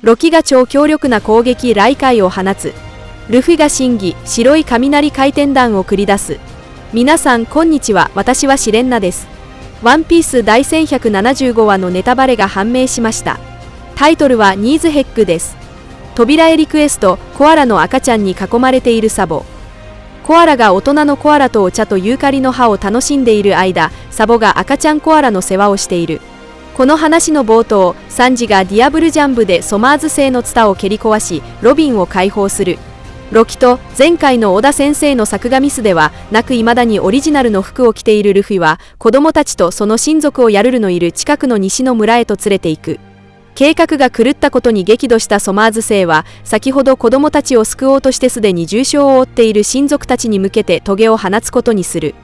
ロキが超強力な攻撃雷塊を放つ。ルフィが審議、白い雷回転弾を繰り出す。皆さんこんにちは、私はシレンナです。ワンピース第1175話のネタバレが判明しました。タイトルはニーズヘッグです。扉へリクエスト、コアラの赤ちゃんに囲まれているサボ。コアラが大人のコアラとお茶とユーカリの葉を楽しんでいる間、サボが赤ちゃんコアラの世話をしている。この話の冒頭、サンジがディアブルジャンブでソマーズ製のツタを蹴り壊し、ロビンを解放する。ロキと前回の小田先生の作画ミスではなく未だにオリジナルの服を着ているルフィは、子供たちとその親族をヤルルのいる近くの西の村へと連れて行く。計画が狂ったことに激怒したソマーズ星は、先ほど子供たちを救おうとしてすでに重傷を負っている親族たちに向けてトゲを放つことにする。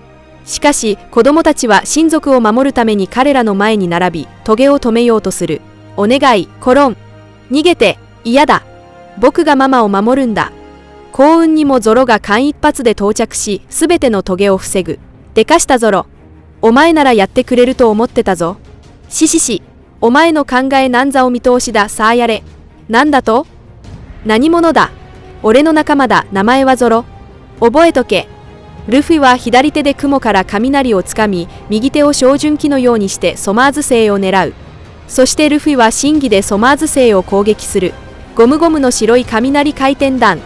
しかし、子供たちは親族を守るために彼らの前に並び、トゲを止めようとする。お願い、コロン。逃げて、嫌だ。僕がママを守るんだ。幸運にもゾロが間一髪で到着し、すべてのトゲを防ぐ。でかしたゾロ。お前ならやってくれると思ってたぞ。ししし。お前の考えなんざお見通しだ、さあやれ。なんだと？何者だ？俺の仲間だ、名前はゾロ。覚えとけ。ルフィは左手で雲から雷をつかみ、右手を照準器のようにしてソマーズ星を狙う。そしてルフィは真偽でソマーズ星を攻撃する。ゴムゴムの白い雷回転弾。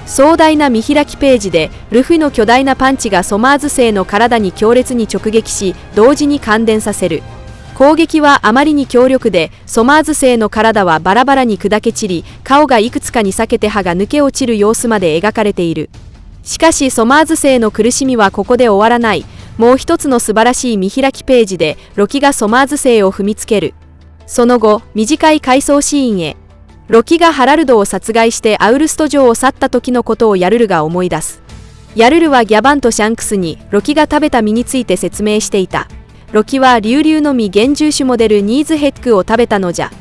壮大な見開きページで、ルフィの巨大なパンチがソマーズ星の体に強烈に直撃し、同時に感電させる。攻撃はあまりに強力で、ソマーズ星の体はバラバラに砕け散り、顔がいくつかに裂けて歯が抜け落ちる様子まで描かれている。しかしソマーズ星の苦しみはここで終わらない。もう一つの素晴らしい見開きページで、ロキがソマーズ星を踏みつける。その後、短い回想シーンへ。ロキがハラルドを殺害してアウルスト城を去った時のことをヤルルが思い出す。ヤルルはギャバンとシャンクスにロキが食べた実について説明していた。ロキはリュウリュウの実原獣種モデルニーズヘッグを食べたのじゃ。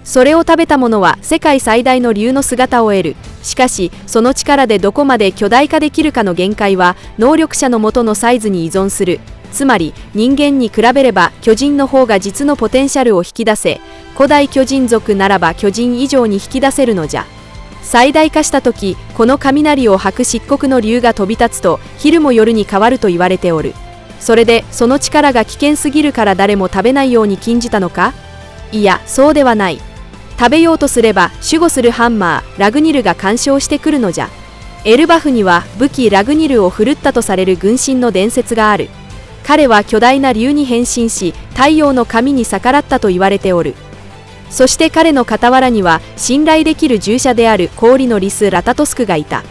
それを食べた者は世界最大の竜の姿を得る。しかし、その力でどこまで巨大化できるかの限界は、能力者の元のサイズに依存する。つまり、人間に比べれば巨人の方が実のポテンシャルを引き出せ、古代巨人族ならば巨人以上に引き出せるのじゃ。最大化した時、この雷を吐く漆黒の竜が飛び立つと、昼も夜に変わると言われておる。それで、その力が危険すぎるから誰も食べないように禁じたのか？いや、そうではない。食べようとすれば守護するハンマー、ラグニルが干渉してくるのじゃ。エルバフには武器ラグニルを振るったとされる軍神の伝説がある。彼は巨大な竜に変身し、太陽の神に逆らったと言われておる。そして彼の傍らには信頼できる従者である氷のリスラタトスクがいた。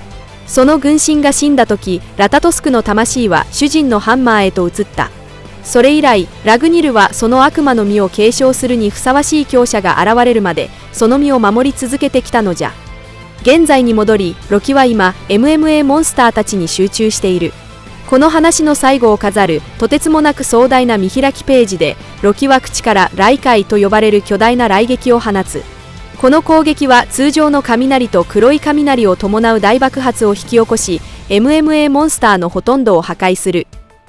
その軍神が死んだ時、ラタトスクの魂は主人のハンマーへと移った。それ以来、ラグニルはその悪魔の実を継承するにふさわしい強者が現れるまで、その実を守り続けてきたのじゃ。現在に戻り、ロキは今、MMA モンスターたちに集中している。この話の最後を飾る、とてつもなく壮大な見開きページで、ロキは口から雷塊と呼ばれる巨大な雷撃を放つ。この攻撃は通常の雷と黒い雷を伴う大爆発を引き起こし、MMA モンスターのほとんどを破壊する。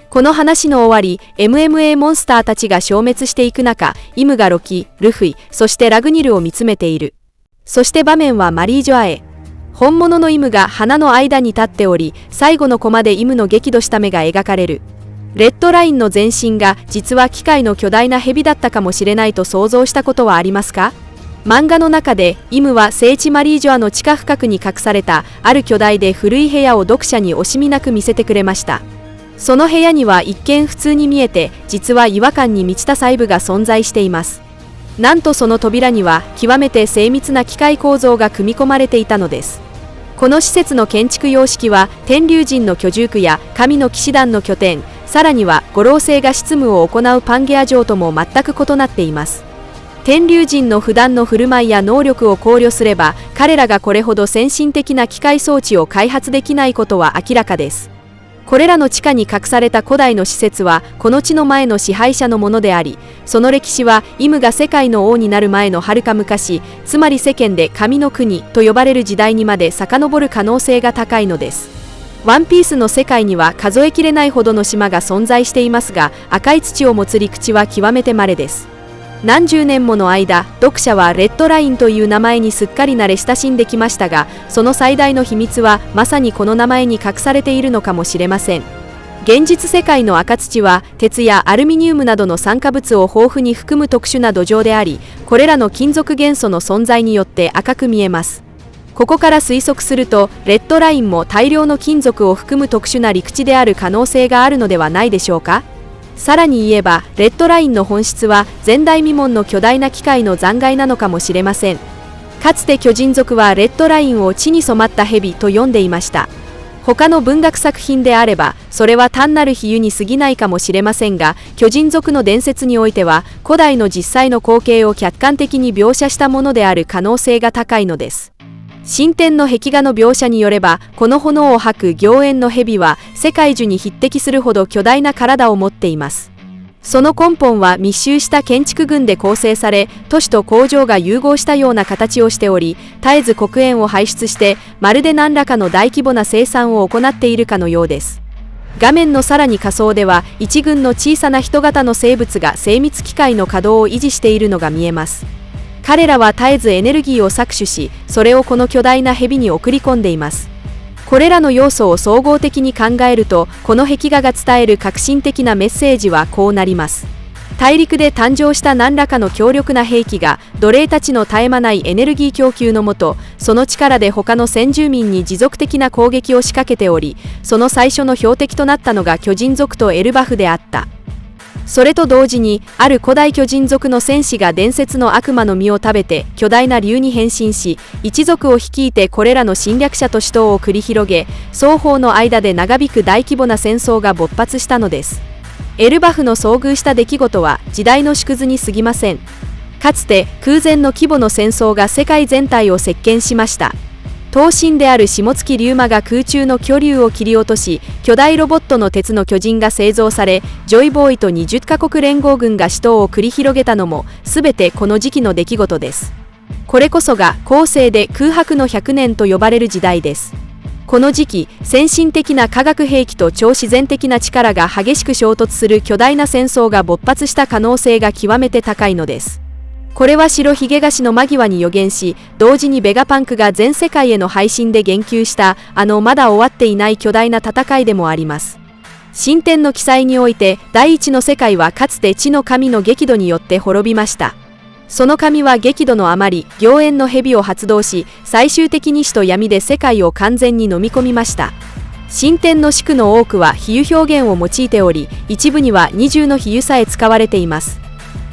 この話の終わり、MMA モンスターたちが消滅していく中、イムがロキ、ルフィ、そしてラグニルを見つめている。そして場面はマリージョアへ。本物のイムが花の間に立っており、最後のコマでイムの激怒した目が描かれる。レッドラインの全身が実は機械の巨大な蛇だったかもしれないと想像したことはありますか？漫画の中でイムは聖地マリージョアの地下深くに隠されたある巨大で古い部屋を読者に惜しみなく見せてくれました。その部屋には一見普通に見えて、実は違和感に満ちた細部が存在しています。なんとその扉には極めて精密な機械構造が組み込まれていたのです。この施設の建築様式は天龍人の居住区や神の騎士団の拠点、さらには五老星が執務を行うパンゲア城とも全く異なっています。天龍人の普段の振る舞いや能力を考慮すれば、彼らがこれほど先進的な機械装置を開発できないことは明らかです。これらの地下に隠された古代の施設はこの地の前の支配者のものであり、その歴史はイムが世界の王になる前のはるか昔、つまり世間で神の国と呼ばれる時代にまで遡る可能性が高いのです。ワンピースの世界には数えきれないほどの島が存在していますが、赤い土を持つ陸地は極めて稀です。何十年もの間、読者はレッドラインという名前にすっかり慣れ親しんできましたが、その最大の秘密はまさにこの名前に隠されているのかもしれません。現実世界の赤土は鉄やアルミニウムなどの酸化物を豊富に含む特殊な土壌であり、これらの金属元素の存在によって赤く見えます。ここから推測すると、レッドラインも大量の金属を含む特殊な陸地である可能性があるのではないでしょうか。さらに言えば、レッドラインの本質は前代未聞の巨大な機械の残骸なのかもしれません。かつて巨人族はレッドラインを地に染まった蛇と呼んでいました。他の文学作品であれば、それは単なる比喩に過ぎないかもしれませんが、巨人族の伝説においては、古代の実際の光景を客観的に描写したものである可能性が高いのです。神殿の壁画の描写によれば、この炎を吐く妖艶の蛇は世界樹に匹敵するほど巨大な体を持っています。その根本は密集した建築群で構成され、都市と工場が融合したような形をしており、絶えず黒煙を排出して、まるで何らかの大規模な生産を行っているかのようです。画面のさらに下層では、一群の小さな人型の生物が精密機械の稼働を維持しているのが見えます。彼らは絶えずエネルギーを搾取し、それをこの巨大な蛇に送り込んでいます。これらの要素を総合的に考えると、この壁画が伝える革新的なメッセージはこうなります。大陸で誕生した何らかの強力な兵器が、奴隷たちの絶え間ないエネルギー供給のもと、その力で他の先住民に持続的な攻撃を仕掛けており、その最初の標的となったのが巨人族とエルバフであった。それと同時に、ある古代巨人族の戦士が伝説の悪魔の実を食べて巨大な竜に変身し、一族を率いてこれらの侵略者と死闘を繰り広げ、双方の間で長引く大規模な戦争が勃発したのです。エルバフの遭遇した出来事は時代の縮図に過ぎません。かつて空前の規模の戦争が世界全体を席巻しました。闘神である下月龍馬が空中の巨竜を切り落とし、巨大ロボットの鉄の巨人が製造され、ジョイボーイと20カ国連合軍が死闘を繰り広げたのも、すべてこの時期の出来事です。これこそが後世で空白の100年と呼ばれる時代です。この時期、先進的な化学兵器と超自然的な力が激しく衝突する巨大な戦争が勃発した可能性が極めて高いのです。これは白ひげ菓子の間際に予言し、同時にベガパンクが全世界への配信で言及したまだ終わっていない巨大な戦いでもあります。神典の記載において、第一の世界はかつて地の神の激怒によって滅びました。その神は激怒のあまり、妖艶の蛇を発動し、最終的に死と闇で世界を完全に飲み込みました。神典の祝の多くは比喩表現を用いており、一部には二重の比喩さえ使われています。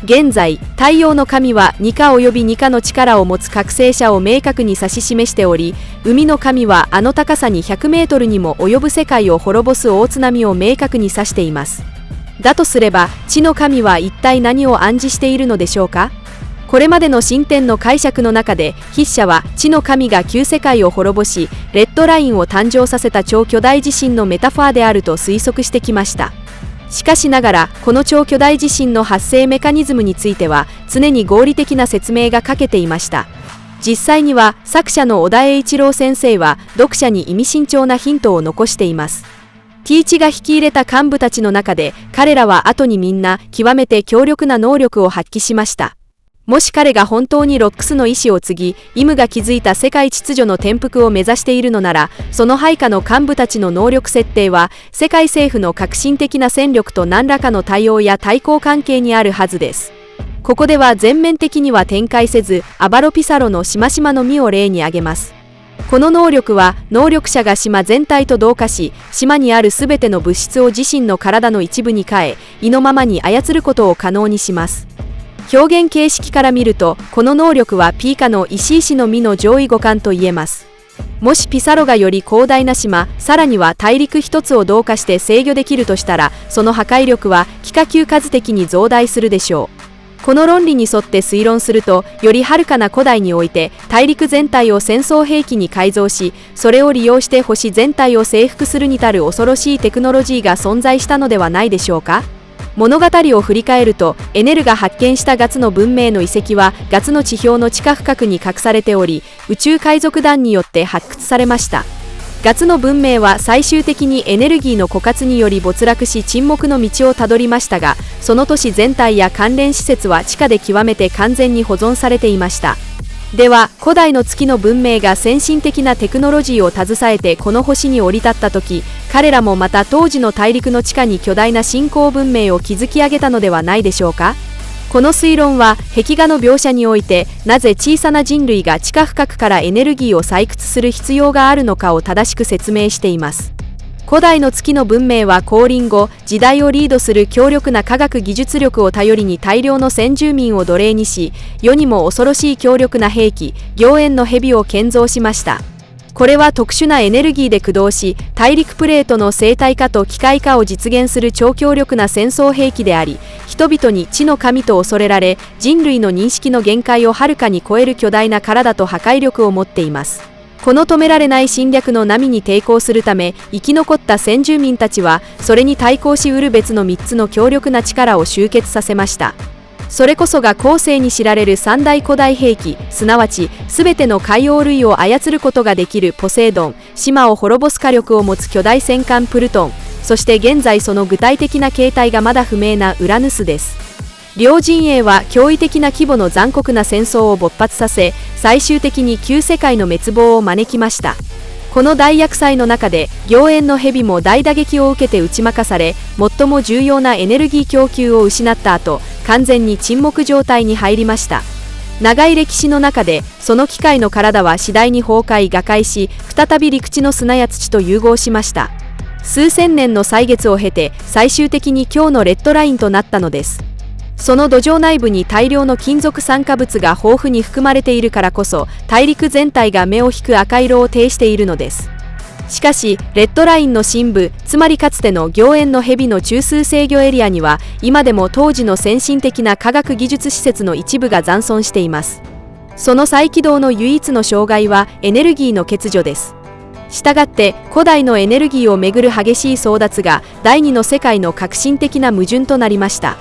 現在、太陽の神は二化及び二化の力を持つ覚醒者を明確に指し示しており、海の神はあの高さに100メートルにも及ぶ世界を滅ぼす大津波を明確に指しています。だとすれば、地の神は一体何を暗示しているのでしょうか。これまでの神典の解釈の中で、筆者は地の神が旧世界を滅ぼし、レッドラインを誕生させた超巨大地震のメタファーであると推測してきました。しかしながら、この超巨大地震の発生メカニズムについては、常に合理的な説明が欠けていました。実際には、作者の小田栄一郎先生は、読者に意味深長なヒントを残しています。ティーチが引き入れた幹部たちの中で、彼らは後にみんな、極めて強力な能力を発揮しました。もし彼が本当にロックスの意志を継ぎ、イムが築いた世界秩序の転覆を目指しているのなら、その配下の幹部たちの能力設定は、世界政府の革新的な戦力と何らかの対応や対抗関係にあるはずです。ここでは全面的には展開せず、アバロピサロのしましまの実を例に挙げます。この能力は、能力者が島全体と同化し、島にあるすべての物質を自身の体の一部に変え、意のままに操ることを可能にします。表現形式から見ると、この能力はピーカの石石の実の上位互換と言えます。もしピサロがより広大な島、さらには大陸一つを同化して制御できるとしたら、その破壊力は幾何級数的に増大するでしょう。この論理に沿って推論すると、より遥かな古代において、大陸全体を戦争兵器に改造し、それを利用して星全体を征服するに足る恐ろしいテクノロジーが存在したのではないでしょうか。物語を振り返ると、エネルが発見したガツの文明の遺跡はガツの地表の地下深くに隠されており、宇宙海賊団によって発掘されました。ガツの文明は最終的にエネルギーの枯渇により没落し沈黙の道をたどりましたが、その都市全体や関連施設は地下で極めて完全に保存されていました。では、古代の月の文明が先進的なテクノロジーを携えてこの星に降り立った時、彼らもまた当時の大陸の地下に巨大な新興文明を築き上げたのではないでしょうか。この推論は壁画の描写において、なぜ小さな人類が地下深くからエネルギーを採掘する必要があるのかを正しく説明しています。古代の月の文明は降臨後、時代をリードする強力な科学技術力を頼りに大量の先住民を奴隷にし、世にも恐ろしい強力な兵器、妖艶の蛇を建造しました。これは特殊なエネルギーで駆動し、大陸プレートの生態化と機械化を実現する超強力な戦争兵器であり、人々に地の神と恐れられ、人類の認識の限界をはるかに超える巨大な体と破壊力を持っています。この止められない侵略の波に抵抗するため、生き残った先住民たちは、それに対抗しうる別の3つの強力な力を集結させました。それこそが後世に知られる三大古代兵器、すなわち全ての海洋類を操ることができるポセイドン、島を滅ぼす火力を持つ巨大戦艦プルトン、そして現在その具体的な形態がまだ不明なウラヌスです。両陣営は驚異的な規模の残酷な戦争を勃発させ、最終的に旧世界の滅亡を招きました。この大厄災の中で、妖艶の蛇も大打撃を受けて打ち負かされ、最も重要なエネルギー供給を失った後、完全に沈黙状態に入りました。長い歴史の中で、その機械の体は次第に崩壊・瓦解し、再び陸地の砂や土と融合しました。数千年の歳月を経て、最終的に今日のレッドラインとなったのです。その土壌内部に大量の金属酸化物が豊富に含まれているからこそ、大陸全体が目を引く赤色を呈しているのです。しかし、レッドラインの深部、つまりかつての妖艶の蛇の中枢制御エリアには、今でも当時の先進的な科学技術施設の一部が残存しています。その再起動の唯一の障害は、エネルギーの欠如です。したがって、古代のエネルギーをめぐる激しい争奪が、第二の世界の革新的な矛盾となりました。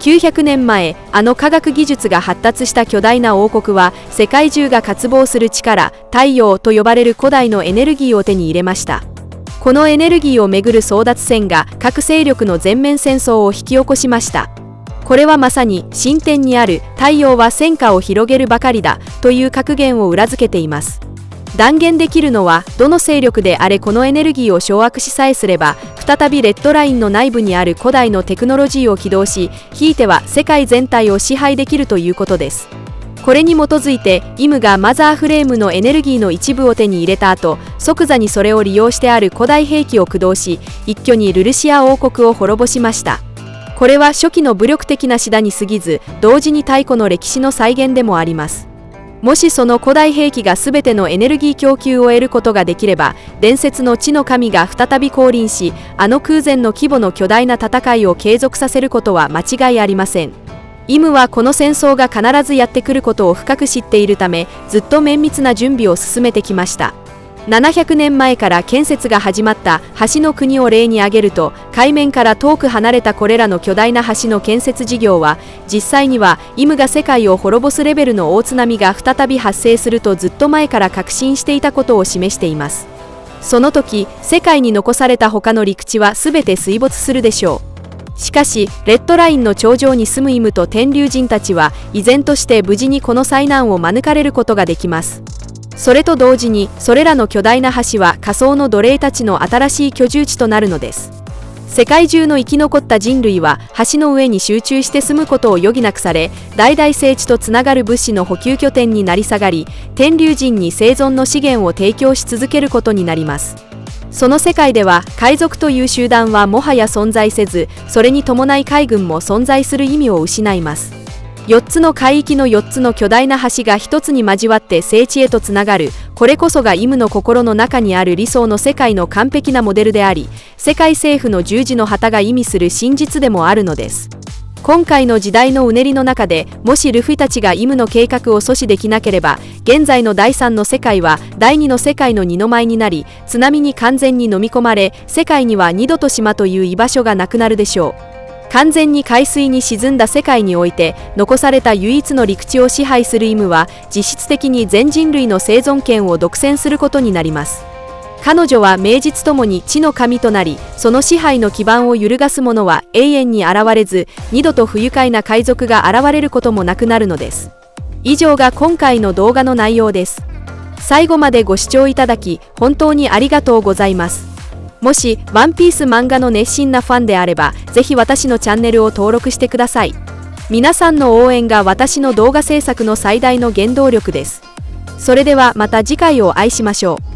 900年前、あの科学技術が発達した巨大な王国は、世界中が渇望する力、太陽と呼ばれる古代のエネルギーを手に入れました。このエネルギーをめぐる争奪戦が各勢力の全面戦争を引き起こしました。これはまさに進展にある太陽は戦火を広げるばかりだという格言を裏付けています。断言できるのは、どの勢力であれこのエネルギーを掌握しさえすれば、再びレッドラインの内部にある古代のテクノロジーを起動し、ひいては世界全体を支配できるということです。これに基づいて、イムがマザーフレームのエネルギーの一部を手に入れた後、即座にそれを利用してある古代兵器を駆動し、一挙にルルシア王国を滅ぼしました。これは初期の武力的な手段に過ぎず、同時に太古の歴史の再現でもあります。もしその古代兵器が全てのエネルギー供給を得ることができれば、伝説の地の神が再び降臨し、あの空前の規模の巨大な戦いを継続させることは間違いありません。イムはこの戦争が必ずやってくることを深く知っているため、ずっと綿密な準備を進めてきました。700年前から建設が始まった橋の国を例に挙げると、海面から遠く離れたこれらの巨大な橋の建設事業は、実際にはイムが世界を滅ぼすレベルの大津波が再び発生するとずっと前から確信していたことを示しています。その時、世界に残された他の陸地は全て水没するでしょう。しかし、レッドラインの頂上に住むイムと天竜人たちは、依然として無事にこの災難を免れることができます。それと同時に、それらの巨大な橋は仮想の奴隷たちの新しい居住地となるのです。世界中の生き残った人類は橋の上に集中して住むことを余儀なくされ、代々聖地とつながる物資の補給拠点になり下がり、天竜人に生存の資源を提供し続けることになります。その世界では、海賊という集団はもはや存在せず、それに伴い海軍も存在する意味を失います。4つの海域の4つの巨大な橋が1つに交わって聖地へとつながる、これこそがイムの心の中にある理想の世界の完璧なモデルであり、世界政府の十字の旗が意味する真実でもあるのです。今回の時代のうねりの中で、もしルフィたちがイムの計画を阻止できなければ、現在の第3の世界は第2の世界の二の舞になり、津波に完全に飲み込まれ、世界には二度と島という居場所がなくなるでしょう。完全に海水に沈んだ世界において、残された唯一の陸地を支配するイムは、実質的に全人類の生存権を独占することになります。彼女は名実ともに地の神となり、その支配の基盤を揺るがす者は永遠に現れず、二度と不愉快な海賊が現れることもなくなるのです。以上が今回の動画の内容です。最後までご視聴いただき、本当にありがとうございます。もし、ワンピース漫画の熱心なファンであれば、ぜひ私のチャンネルを登録してください。皆さんの応援が私の動画制作の最大の原動力です。それではまた次回をお会いしましょう。